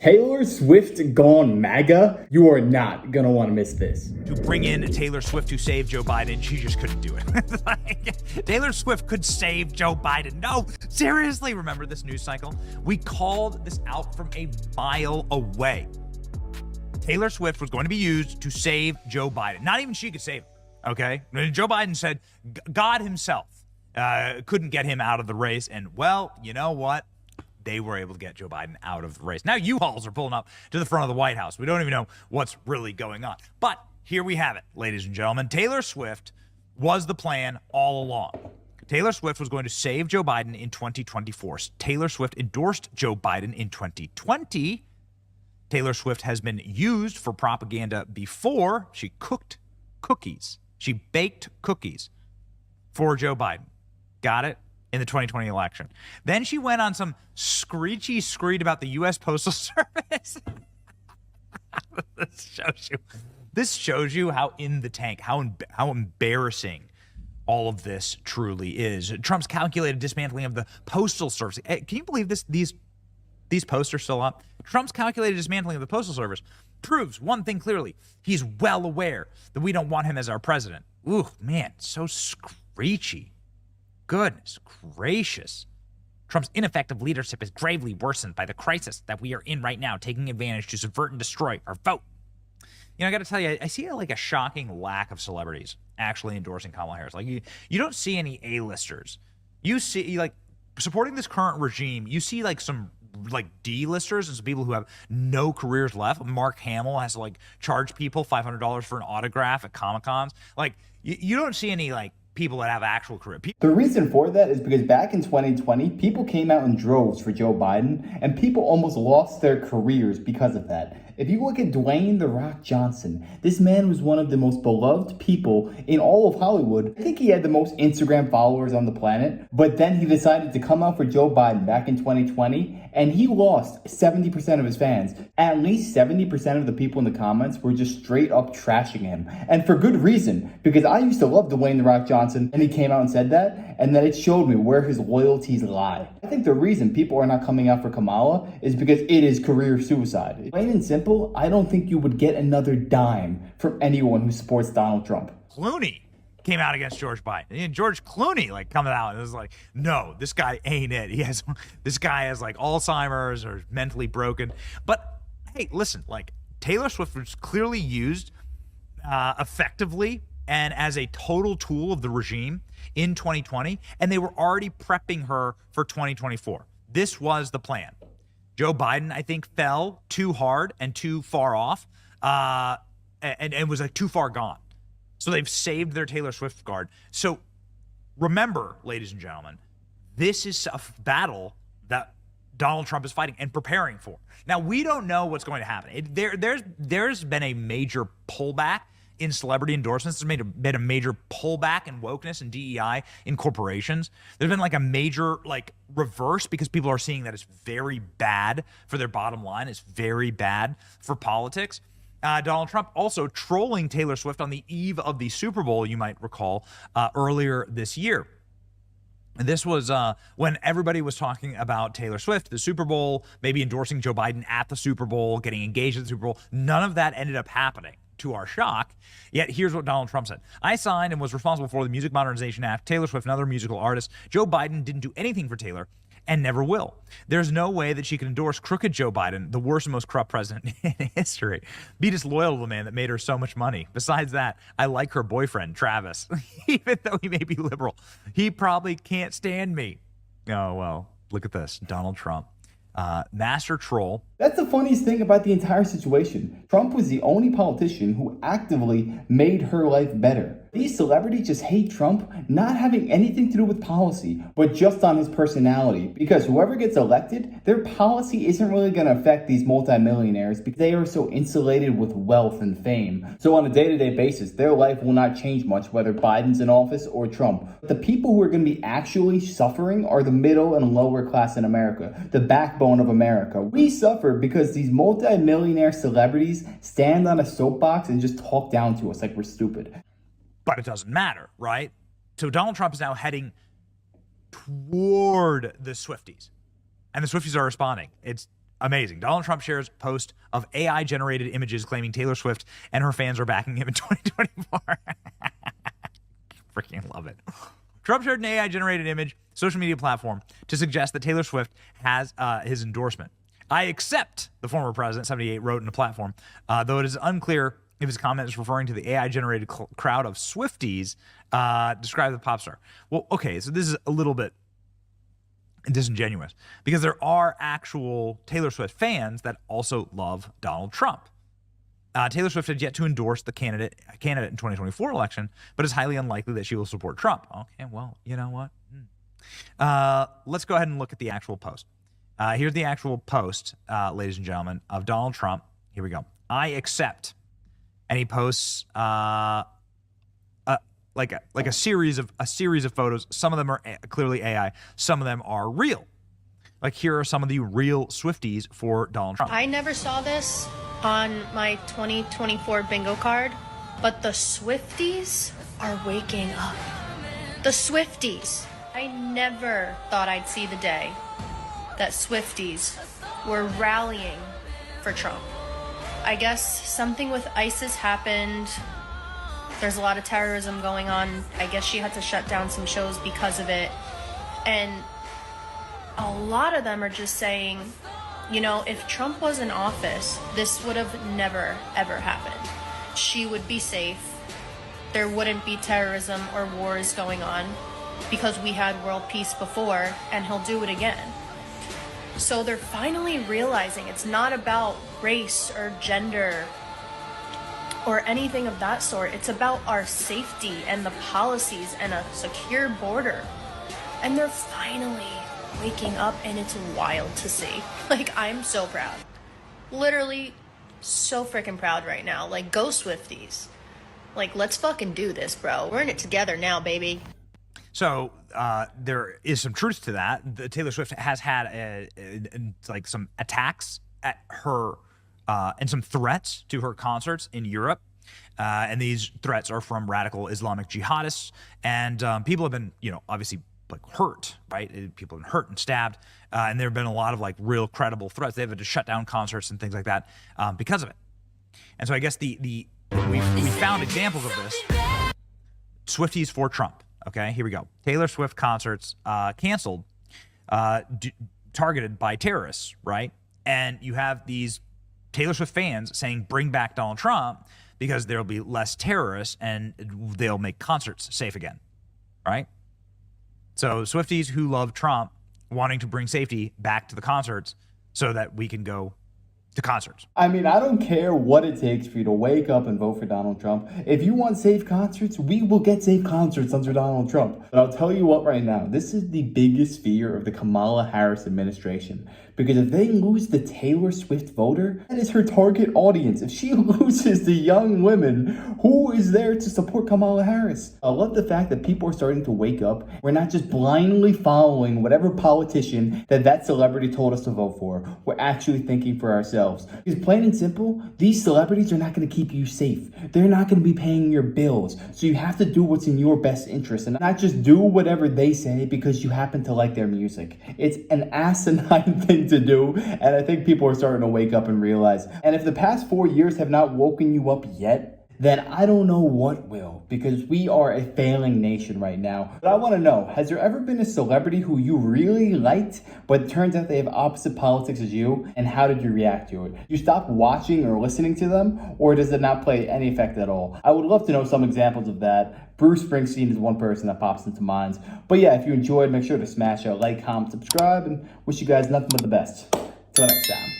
Taylor Swift gone MAGA? You are not gonna want to miss this. To bring in Taylor Swift to save Joe Biden, she just couldn't do it. Taylor Swift could save Joe Biden. No, seriously, remember this news cycle? We called this out from a mile away. Taylor Swift was going to be used to save Joe Biden. Not even she could save him, okay? Joe Biden said God himself couldn't get him out of the race, and well, you know what? They were able to get Joe Biden out of the race. Now U-Hauls are pulling up to the front of the White House. We don't even know what's really going on. But here we have it, ladies and gentlemen. Taylor Swift was the plan all along. Taylor Swift was going to save Joe Biden in 2024. Taylor Swift endorsed Joe Biden in 2020. Taylor Swift has been used for propaganda before. She cooked cookies. She baked cookies for Joe Biden. Got it? In the 2020 election. Then she went on some screechy screed about the U.S. Postal Service. This shows you how in the tank, how embarrassing all of this truly is. Trump's calculated dismantling of the Postal Service. Can you believe this? These posts are still up. Trump's calculated dismantling of the Postal Service proves one thing clearly. He's well aware that we don't want him as our president. Ooh, man, so screechy. Goodness gracious. Trump's ineffective leadership is gravely worsened by the crisis that we are in right now, taking advantage to subvert and destroy our vote. You know, I got to tell you, I see a shocking lack of celebrities actually endorsing Kamala Harris. Like you don't see any A-listers. You see supporting this current regime. You see some D-listers and some people who have no careers left. Mark Hamill has to charge people $500 for an autograph at Comic-Cons. You don't see any people that have actual career. The reason for that is because back in 2020, people came out in droves for Joe Biden, and people almost lost their careers because of that. If you look at Dwayne "The Rock" Johnson, this man was one of the most beloved people in all of Hollywood. I think he had the most Instagram followers on the planet, but then he decided to come out for Joe Biden back in 2020, and he lost 70% of his fans. At least 70% of the people in the comments were just straight up trashing him. And for good reason, because I used to love Dwayne "The Rock" Johnson, and he came out and said that, and then it showed me where his loyalties lie. I think the reason people are not coming out for Kamala is because it is career suicide. Plain and simple, I don't think you would get another dime from anyone who supports Donald Trump. Clooney came out against George Biden. And George Clooney coming out and was no, this guy ain't it. This guy has Alzheimer's or mentally broken. But hey, listen, Taylor Swift was clearly used effectively and as a total tool of the regime in 2020, and they were already prepping her for 2024. This was the plan. Joe Biden, I think, fell too hard and too far off, and was too far gone. So they've saved their Taylor Swift guard. So remember, ladies and gentlemen, this is a battle that Donald Trump is fighting and preparing for. Now, we don't know what's going to happen. There's been a major pullback in celebrity endorsements. There's been a major pullback in wokeness and DEI in corporations. There's been a major reverse because people are seeing that it's very bad for their bottom line. It's very bad for politics. Donald Trump also trolling Taylor Swift on the eve of the Super Bowl, you might recall, earlier this year. This was when everybody was talking about Taylor Swift, the Super Bowl, maybe endorsing Joe Biden at the Super Bowl, getting engaged at the Super Bowl. None of that ended up happening, to our shock. Yet here's what Donald Trump said. I signed and was responsible for the Music Modernization Act, Taylor Swift and other musical artists. Joe Biden didn't do anything for Taylor and never will. There's no way that she can endorse crooked Joe Biden, the worst and most corrupt president in history. Be disloyal to the man that made her so much money. Besides that, I like her boyfriend, Travis. Even though he may be liberal, he probably can't stand me. Oh, well, look at this. Donald Trump. Master troll. That's the funniest thing about the entire situation. Trump was the only politician who actively made her life better. These celebrities just hate Trump, not having anything to do with policy, but just on his personality. Because whoever gets elected, their policy isn't really going to affect these multimillionaires because they are so insulated with wealth and fame. So on a day-to-day basis, their life will not change much whether Biden's in office or Trump. The people who are going to be actually suffering are the middle and lower class in America, the backbone of America. We suffer because these multimillionaire celebrities stand on a soapbox and just talk down to us like we're stupid. But it doesn't matter, right? So Donald Trump is now heading toward the Swifties. And the Swifties are responding. It's amazing. Donald Trump shares post of AI-generated images claiming Taylor Swift and her fans are backing him in 2024. Freaking love it. Trump shared an AI-generated image, social media platform, to suggest that Taylor Swift has his endorsement. I accept, the former president, 78, wrote in a platform, though it is unclear if his comment is referring to the AI-generated crowd of Swifties described the pop star. Well, okay, so this is a little bit disingenuous because there are actual Taylor Swift fans that also love Donald Trump. Taylor Swift had yet to endorse the candidate in 2024 election, but it's highly unlikely that she will support Trump. Okay, well, you know what? Let's go ahead and look at the actual post. Here's the actual post, ladies and gentlemen, of Donald Trump. Here we go. I accept. And he posts like a series of photos. Some of them are clearly AI. Some of them are real. Like here are some of the real Swifties for Donald Trump. I never saw this on my 2024 bingo card, but the Swifties are waking up. The Swifties. I never thought I'd see the day that Swifties were rallying for Trump. I guess something with ISIS happened. There's a lot of terrorism going on. I guess she had to shut down some shows because of it. And a lot of them are just saying, you know, if Trump was in office, this would have never, ever happened. She would be safe. There wouldn't be terrorism or wars going on because we had world peace before, and he'll do it again. So they're finally realizing it's not about race or gender or anything of that sort. It's about our safety and the policies and a secure border. And they're finally waking up, and it's wild to see. Like, I'm so proud. Literally so freaking proud right now. Like, go Swifties. Like, let's fucking do this, bro. We're in it together now, baby. So there is some truth to that. Taylor Swift has had like some attacks at her and some threats to her concerts in Europe. And these threats are from radical Islamic jihadists. And people have been, you know, obviously like hurt, right? People have been hurt and stabbed. And there have been a lot of like real credible threats. They've had to shut down concerts and things like that because of it. And so I guess we found examples of this. Swifties for Trump. Okay, here we go. Taylor Swift concerts canceled, targeted by terrorists, right? And you have these Taylor Swift fans saying, bring back Donald Trump because there'll be less terrorists and they'll make concerts safe again, right? So Swifties who love Trump wanting to bring safety back to the concerts so that we can go to concerts. I mean, I don't care what it takes for you to wake up and vote for Donald Trump. If you want safe concerts, we will get safe concerts under Donald Trump. But I'll tell you what right now, this is the biggest fear of the Kamala Harris administration. Because if they lose the Taylor Swift voter, that is her target audience. If she loses the young women, who is there to support Kamala Harris? I love the fact that people are starting to wake up. We're not just blindly following whatever politician that celebrity told us to vote for. We're actually thinking for ourselves. Because plain and simple, these celebrities are not going to keep you safe. They're not going to be paying your bills. So you have to do what's in your best interest and not just do whatever they say because you happen to like their music. It's an asinine thing to do, and I think people are starting to wake up and realize. And if the past 4 years have not woken you up yet, then I don't know what will, because we are a failing nation right now. But I want to know, has there ever been a celebrity who you really liked, but it turns out they have opposite politics as you, and how did you react to it? You stop watching or listening to them, or does it not play any effect at all? I would love to know some examples of that. Bruce Springsteen is one person that pops into mind. But yeah, if you enjoyed, make sure to smash a like, comment, subscribe, and wish you guys nothing but the best. Till next time.